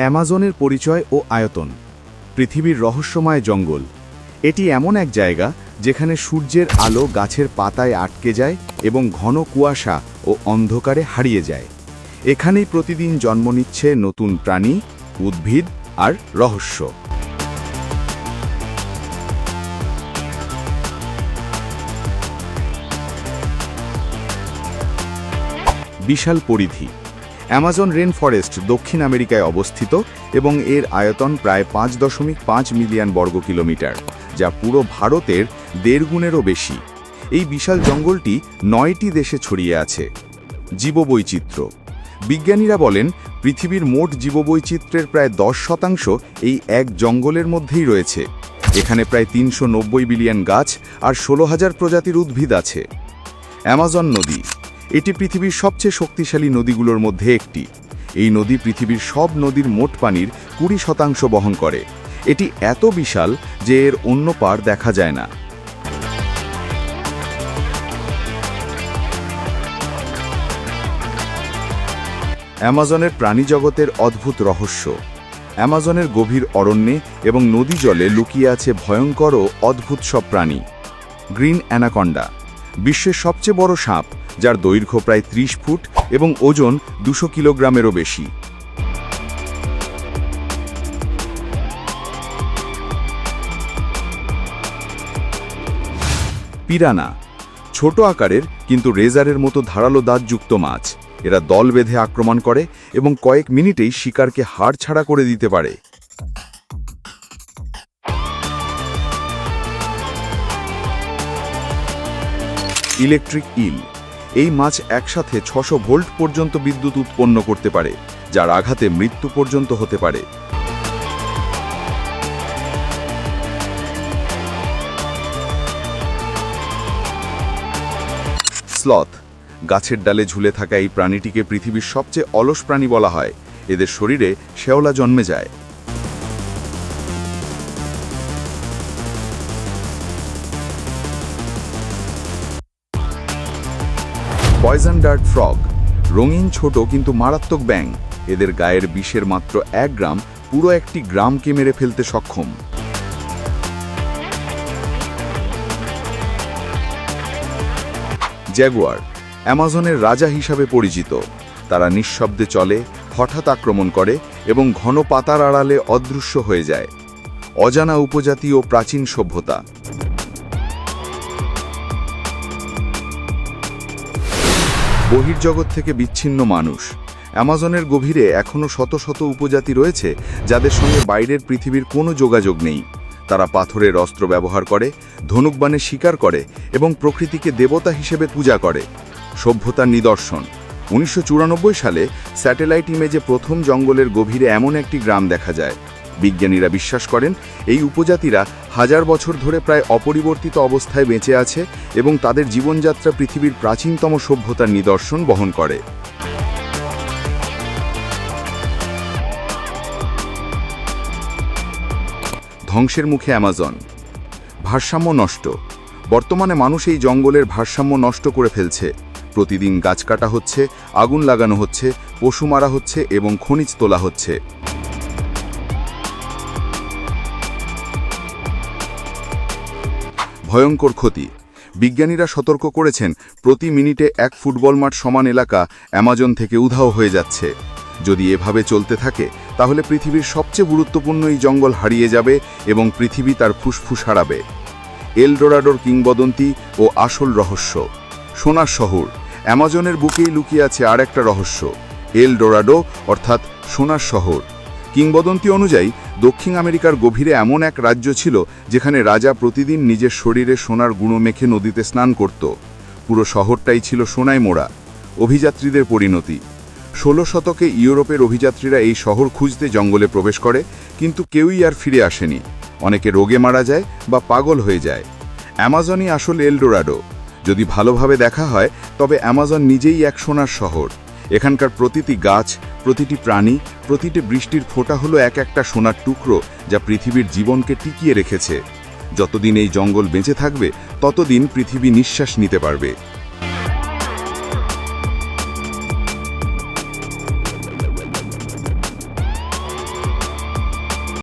অ্যামাজনের পরিচয় ও আয়তন। পৃথিবীর রহস্যময় জঙ্গল। এটি এমন এক জায়গা যেখানে সূর্যের আলো গাছের পাতায় আটকে যায় এবং ঘন কুয়াশা ও অন্ধকারে হারিয়ে যায়। এখানেই প্রতিদিন জন্ম নিচ্ছে নতুন প্রাণী, উদ্ভিদ আর রহস্য। বিশাল পরিধি। অ্যামাজন রেন ফরেস্ট দক্ষিণ আমেরিকায় অবস্থিত এবং এর আয়তন প্রায় 5.5 মিলিয়ন বর্গ কিলোমিটার, যা পুরো ভারতের 1.5 গুণেরও বেশি। এই বিশাল জঙ্গলটি 9টি দেশে ছড়িয়ে আছে। জীববৈচিত্র্য। বিজ্ঞানীরা বলেন পৃথিবীর মোট জীববৈচিত্র্যের প্রায় 10% এই এক জঙ্গলের মধ্যেই রয়েছে। এখানে প্রায় 390 বিলিয়ন গাছ আর 16,000 প্রজাতির উদ্ভিদ আছে। অ্যামাজন নদী। এটি পৃথিবীর সবচেয়ে শক্তিশালী নদীগুলোর মধ্যে একটি। এই নদী পৃথিবীর সব নদীর মোট পানির 20% বহন করে। এটি এত বিশাল যে এর অন্য পার দেখা যায় না। অ্যামাজনের প্রাণীজগতের অদ্ভুত রহস্য। অ্যামাজনের গভীর অরণ্যে এবং নদী জলে লুকিয়ে আছে ভয়ঙ্কর ও অদ্ভুত সব প্রাণী। গ্রিন অ্যানাকন্ডা, বিশ্বের সবচেয়ে বড় সাপ, যার দৈর্ঘ্য প্রায় 30 ফুট এবং ওজন 200 কিলোগ্রামেরও বেশি। পিরানা, ছোট আকারের কিন্তু রেজারের মতো ধারালো দাঁতযুক্ত মাছ। এরা দল বেঁধে আক্রমণ করে এবং কয়েক মিনিটেই শিকারকে হাড়ছাড়া করে দিতে পারে। ইলেকট্রিক ইল, এই মাছ একসাথে 600 ভোল্ট পর্যন্ত বিদ্যুৎ উৎপন্ন করতে পারে, যার আঘাতে মৃত্যু পর্যন্ত হতে পারে। স্লথ, গাছের ডালে ঝুলে থাকা এই প্রাণীটিকে পৃথিবীর সবচেয়ে অলস প্রাণী বলা হয়। এদের শরীরে শেওলা জন্মে যায়। পয়জন ডার্ট ফ্রগ, রঙিন ছোট কিন্তু মারাত্মক ব্যাঙ। এদের গায়ের বিষের মাত্র 1 গ্রাম পুরো একটি গ্রামকে মেরে ফেলতে সক্ষম। জ্যাগুয়ার, অ্যামাজনের রাজা হিসাবে পরিচিত। তারা নিঃশব্দে চলে, হঠাৎ আক্রমণ করে এবং ঘন পাতার আড়ালে অদৃশ্য হয়ে যায়। অজানা উপজাতি ও প্রাচীন সভ্যতা। বহির্জগৎ থেকে বিচ্ছিন্ন মানুষ। অ্যামাজনের গভীরে এখনও শত শত উপজাতি রয়েছে যাদের সঙ্গে বাইরের পৃথিবীর কোনো যোগাযোগ নেই। তারা পাথরের অস্ত্র ব্যবহার করে, ধনুকবাণে শিকার করে এবং প্রকৃতিকে দেবতা হিসেবে পূজা করে। সভ্যতার নিদর্শন। 1994 সালে স্যাটেলাইট ইমেজে প্রথম জঙ্গলের গভীরে এমন একটি গ্রাম দেখা যায়। বিজ্ঞানীরা বিশ্বাস করেন এই উপজাতিরা 1000 বছর ধরে প্রায় অপরিবর্তিত অবস্থায় বেঁচে আছে এবং তাদের জীবনযাত্রা পৃথিবীর প্রাচীনতম সভ্যতার নিদর্শন বহন করে। ধ্বংসের মুখে অ্যামাজন। ভারসাম্য নষ্ট। বর্তমানে মানুষ এই জঙ্গলের ভারসাম্য নষ্ট করে ফেলছে। প্রতিদিন গাছ কাটা হচ্ছে, আগুন লাগানো হচ্ছে, পশু মারা হচ্ছে এবং খনিজ তোলা হচ্ছে। ভয়ঙ্কর ক্ষতি। বিজ্ঞানীরা সতর্ক করেছেন প্রতি মিনিটে 1 ফুটবল মাঠ সমান এলাকা অ্যামাজন থেকে উধাও হয়ে যাচ্ছে। যদি এভাবে চলতে থাকে তাহলে পৃথিবীর সবচেয়ে গুরুত্বপূর্ণ এই জঙ্গল হারিয়ে যাবে এবং পৃথিবী তার ফুসফুস হারাবে। এল ডোরাডোর কিংবদন্তি ও আসল রহস্য। সোনার শহর। অ্যামাজনের বুকেই লুকিয়ে আছে আর একটা রহস্য, এল ডোরাডো অর্থাৎ সোনার শহর। কিংবদন্তি অনুযায়ী দক্ষিণ আমেরিকার গভীরে এমন এক রাজ্য ছিল যেখানে রাজা প্রতিদিন নিজের শরীরে সোনার গুঁড়ো মেখে নদীতে স্নান করত। পুরো শহরটাই ছিল সোনায় মোড়া। অভিযাত্রীদের পরিণতি। 16 শতকে ইউরোপের অভিযাত্রীরা এই শহর খুঁজতে জঙ্গলে প্রবেশ করে, কিন্তু কেউই আর ফিরে আসেনি। অনেকে রোগে মারা যায় বা পাগল হয়ে যায়। অ্যামাজনই আসল এল ডোরাডো। যদি ভালোভাবে দেখা হয় তবে অ্যামাজন নিজেই এক সোনার শহর। এখানকার প্রতিটি গাছ, প্রতিটি প্রাণী, প্রতিটি বৃষ্টির ফোঁটা হলো এক একটা সোনার টুকরো যা পৃথিবীর জীবনকে টিকিয়ে রেখেছে। যতদিন এই জঙ্গল বেঁচে থাকবে ততদিন পৃথিবী নিঃশ্বাস নিতে পারবে।